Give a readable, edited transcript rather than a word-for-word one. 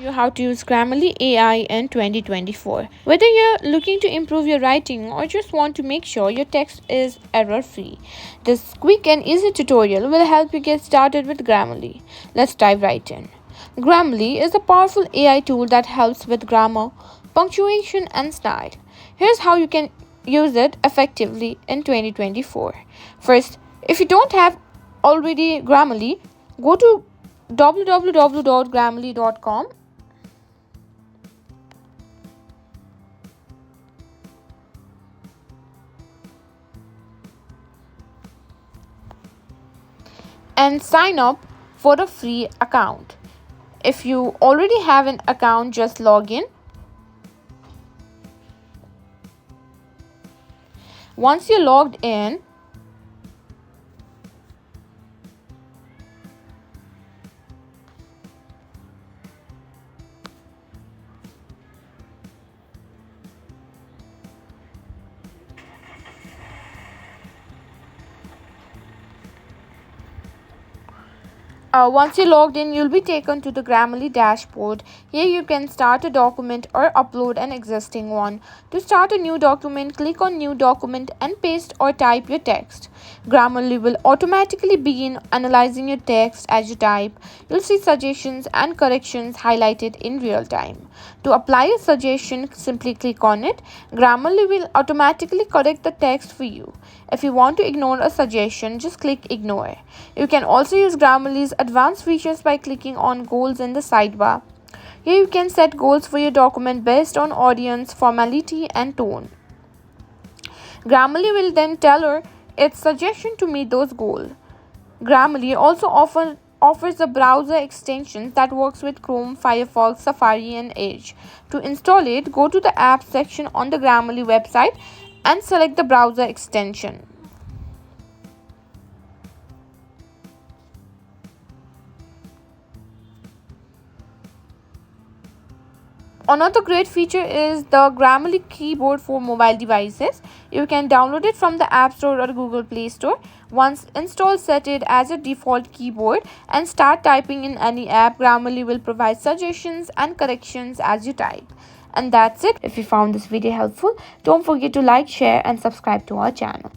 you how to use Grammarly AI in 2024. Whether you're looking to improve your writing or just want to make sure your text is error-free, this quick and easy tutorial will help you get started with Grammarly. Let's dive right in. Grammarly is a powerful AI tool that helps with grammar, punctuation, and style. Here's how you can use it effectively in 2024. First, if you don't have already Grammarly, go to www.grammarly.com and sign up for a free account. If you already have an account, just log in. Once you're logged in, you'll be taken to the Grammarly dashboard. Here you can start a document or upload an existing one. To start a new document, click on New Document and paste or type your text. Grammarly will automatically begin analyzing your text as you type. You'll see suggestions and corrections highlighted in real time. To apply a suggestion, simply click on it. Grammarly will automatically correct the text for you. If you want to ignore a suggestion, just click Ignore. You can also use Grammarly's advanced features by clicking on Goals in the sidebar. Here you can set goals for your document based on audience, formality, and tone. Grammarly will then tailor its suggestion to meet those goals. Grammarly also offers a browser extension that works with Chrome, Firefox, Safari, and Edge. To install it, go to the Apps section on the Grammarly website and select the browser extension. Another great feature is the Grammarly keyboard for mobile devices. You can download it from the App Store or Google Play Store. Once installed, set it as a default keyboard and start typing in any app. Grammarly will provide suggestions and corrections as you type. And that's it. If you found this video helpful, don't forget to like, share, and subscribe to our channel.